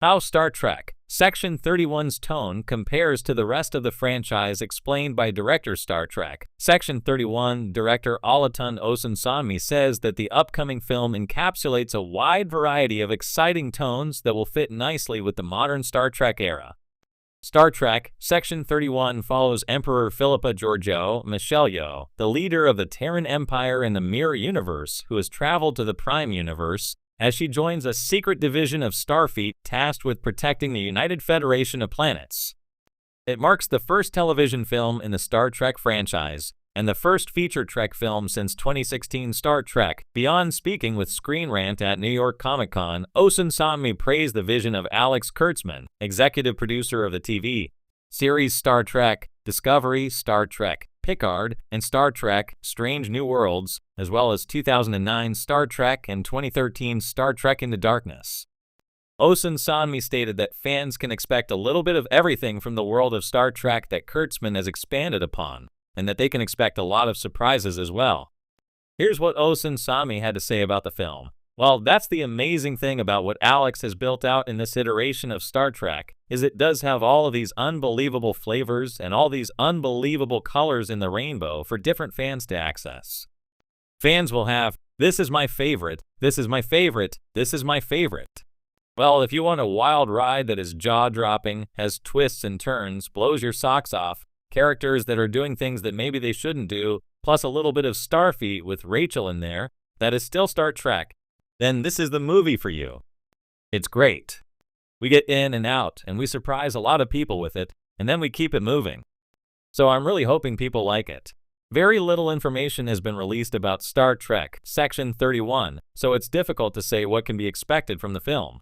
How Star Trek Section 31's tone compares to the rest of the franchise, explained by director Star Trek Section 31 director Olatunji Osunsanmi says that the upcoming film encapsulates a wide variety of exciting tones that will fit nicely with the modern Star Trek era. Star Trek Section 31 follows Emperor Philippa Georgiou Michelle, the leader of the Terran Empire in the Mirror Universe, who has traveled to the Prime Universe, as she joins a secret division of Starfleet tasked with protecting the United Federation of Planets. It marks the first television film in the Star Trek franchise, and the first feature Trek film since 2016 Star Trek Beyond. Speaking with Screen Rant at New York Comic Con, Osunsanmi praised the vision of Alex Kurtzman, executive producer of the TV series Star Trek Discovery, Star Trek Picard, and Star Trek Strange New Worlds, as well as 2009 Star Trek and 2013 Star Trek Into Darkness. Osunsanmi stated that fans can expect a little bit of everything from the world of Star Trek that Kurtzman has expanded upon, and that they can expect a lot of surprises as well. Here's what Osunsanmi had to say about the film. Well, that's the amazing thing about what Alex has built out in this iteration of Star Trek, is it does have all of these unbelievable flavors and all these unbelievable colors in the rainbow for different fans to access. Fans will have, this is my favorite, this is my favorite, this is my favorite. Well, if you want a wild ride that is jaw-dropping, has twists and turns, blows your socks off, characters that are doing things that maybe they shouldn't do, plus a little bit of Starfleet with Rachel in there, that is still Star Trek, then this is the movie for you. It's great. We get in and out, and we surprise a lot of people with it, and then we keep it moving. So I'm really hoping people like it. Very little information has been released about Star Trek Section 31, so it's difficult to say what can be expected from the film.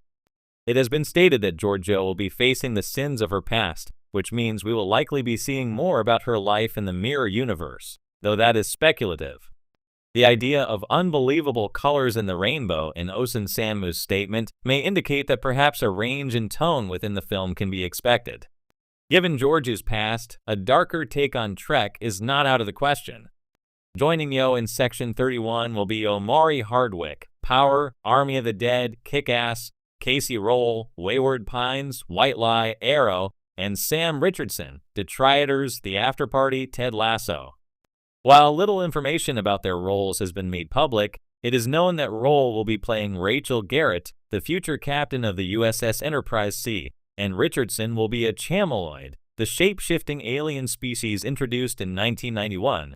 It has been stated that Georgiou will be facing the sins of her past, which means we will likely be seeing more about her life in the Mirror Universe, though that is speculative. The idea of unbelievable colors in the rainbow in Osunsanmi's statement may indicate that perhaps a range in tone within the film can be expected. Given Georgiou's past, a darker take on Trek is not out of the question. Joining Yo in Section 31 will be Omari Hardwick, Power, Army of the Dead, Kick-Ass, Casey Roll, Wayward Pines, White Lie, Arrow, and Sam Richardson, Detriators, The Afterparty, Ted Lasso. While little information about their roles has been made public, it is known that Roll will be playing Rachel Garrett, the future captain of the USS Enterprise C, and Richardson will be a Chameloid, the shape-shifting alien species introduced in 1991.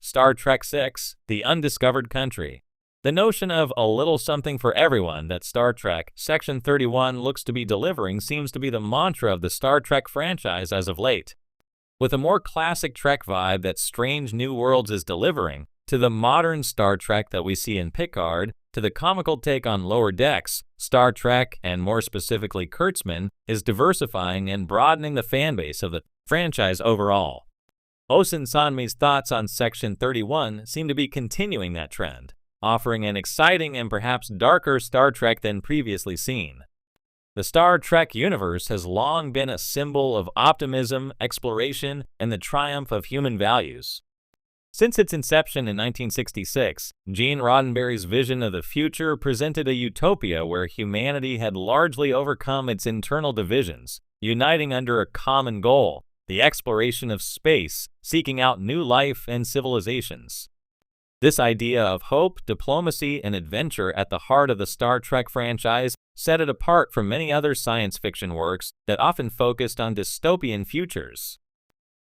Star Trek VI, The Undiscovered Country. The notion of a little something for everyone that Star Trek Section 31 looks to be delivering seems to be the mantra of the Star Trek franchise as of late. With a more classic Trek vibe that Strange New Worlds is delivering, to the modern Star Trek that we see in Picard, to the comical take on Lower Decks, Star Trek, and more specifically Kurtzman, is diversifying and broadening the fanbase of the franchise overall. Osunsanmi's thoughts on Section 31 seem to be continuing that trend, offering an exciting and perhaps darker Star Trek than previously seen. The Star Trek universe has long been a symbol of optimism, exploration, and the triumph of human values. Since its inception in 1966, Gene Roddenberry's vision of the future presented a utopia where humanity had largely overcome its internal divisions, uniting under a common goal, the exploration of space, seeking out new life and civilizations. This idea of hope, diplomacy, and adventure at the heart of the Star Trek franchise set it apart from many other science fiction works that often focused on dystopian futures.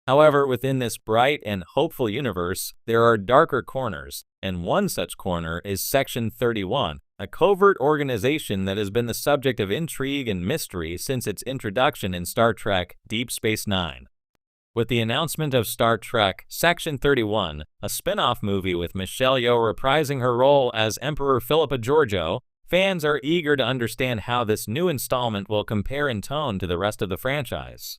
However, within this bright and hopeful universe, there are darker corners, and one such corner is Section 31, a covert organization that has been the subject of intrigue and mystery since its introduction in Star Trek Deep Space Nine. With the announcement of Star Trek Section 31, a spin-off movie with Michelle Yeoh reprising her role as Emperor Philippa Georgiou, fans are eager to understand how this new installment will compare in tone to the rest of the franchise.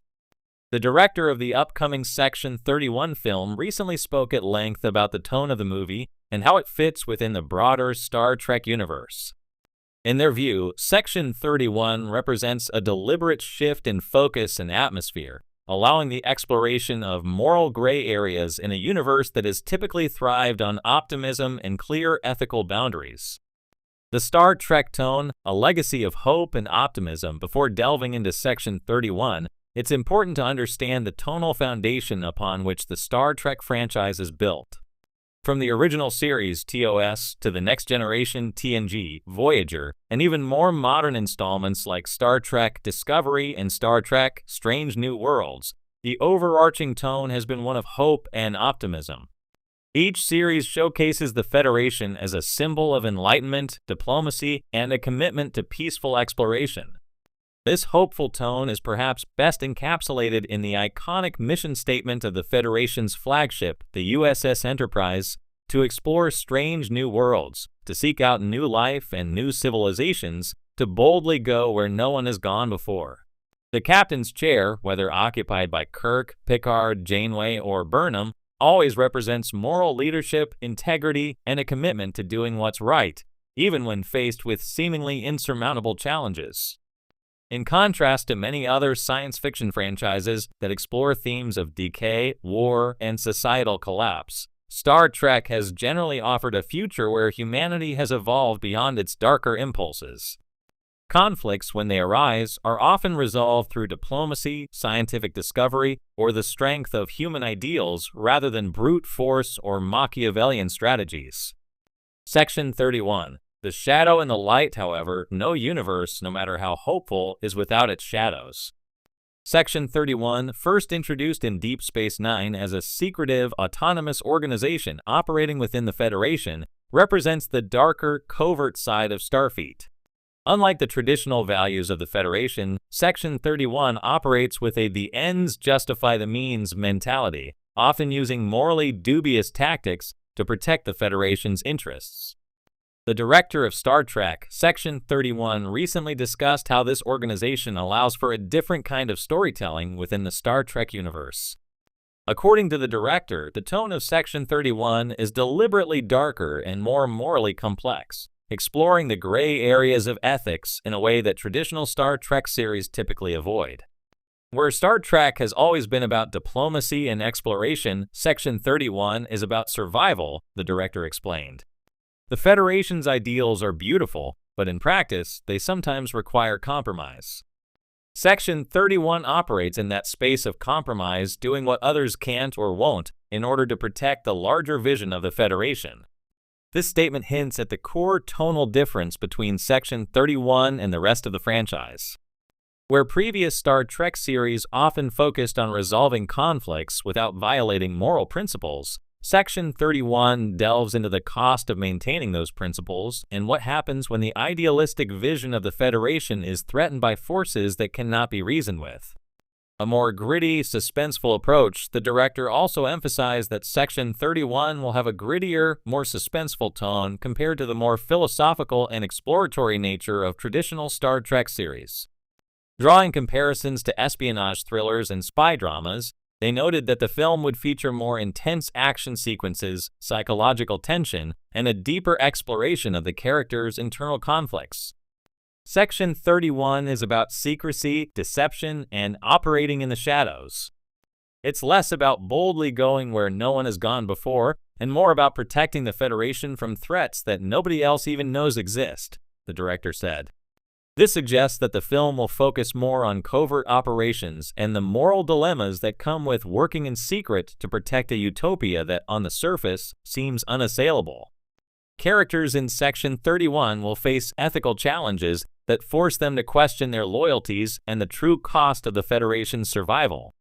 The director of the upcoming Section 31 film recently spoke at length about the tone of the movie and how it fits within the broader Star Trek universe. In their view, Section 31 represents a deliberate shift in focus and atmosphere, allowing the exploration of moral gray areas in a universe that has typically thrived on optimism and clear ethical boundaries. The Star Trek tone, a legacy of hope and optimism. Before delving into Section 31, it's important to understand the tonal foundation upon which the Star Trek franchise is built. From the original series TOS to the Next Generation TNG, Voyager, and even more modern installments like Star Trek Discovery and Star Trek Strange New Worlds, the overarching tone has been one of hope and optimism. Each series showcases the Federation as a symbol of enlightenment, diplomacy, and a commitment to peaceful exploration. This hopeful tone is perhaps best encapsulated in the iconic mission statement of the Federation's flagship, the USS Enterprise, to explore strange new worlds, to seek out new life and new civilizations, to boldly go where no one has gone before. The captain's chair, whether occupied by Kirk, Picard, Janeway, or Burnham, always represents moral leadership, integrity, and a commitment to doing what's right, even when faced with seemingly insurmountable challenges. In contrast to many other science fiction franchises that explore themes of decay, war, and societal collapse, Star Trek has generally offered a future where humanity has evolved beyond its darker impulses. Conflicts, when they arise, are often resolved through diplomacy, scientific discovery, or the strength of human ideals rather than brute force or Machiavellian strategies. Section 31. The shadow and the light, however, no universe, no matter how hopeful, is without its shadows. Section 31, first introduced in Deep Space Nine as a secretive, autonomous organization operating within the Federation, represents the darker, covert side of Starfleet. Unlike the traditional values of the Federation, Section 31 operates with a the ends justify the means mentality, often using morally dubious tactics to protect the Federation's interests. The director of Star Trek, Section 31, recently discussed how this organization allows for a different kind of storytelling within the Star Trek universe. According to the director, the tone of Section 31 is deliberately darker and more morally complex, exploring the gray areas of ethics in a way that traditional Star Trek series typically avoid. Where Star Trek has always been about diplomacy and exploration, Section 31 is about survival, the director explained. The Federation's ideals are beautiful, but in practice, they sometimes require compromise. Section 31 operates in that space of compromise, doing what others can't or won't in order to protect the larger vision of the Federation. This statement hints at the core tonal difference between Section 31 and the rest of the franchise. Where previous Star Trek series often focused on resolving conflicts without violating moral principles, Section 31 delves into the cost of maintaining those principles and what happens when the idealistic vision of the Federation is threatened by forces that cannot be reasoned with. A more gritty, suspenseful approach, the director also emphasized that Section 31 will have a grittier, more suspenseful tone compared to the more philosophical and exploratory nature of traditional Star Trek series. Drawing comparisons to espionage thrillers and spy dramas, they noted that the film would feature more intense action sequences, psychological tension, and a deeper exploration of the characters' internal conflicts. Section 31 is about secrecy, deception, and operating in the shadows. It's less about boldly going where no one has gone before, and more about protecting the Federation from threats that nobody else even knows exist, the director said. This suggests that the film will focus more on covert operations and the moral dilemmas that come with working in secret to protect a utopia that, on the surface, seems unassailable. Characters in Section 31 will face ethical challenges that force them to question their loyalties and the true cost of the Federation's survival.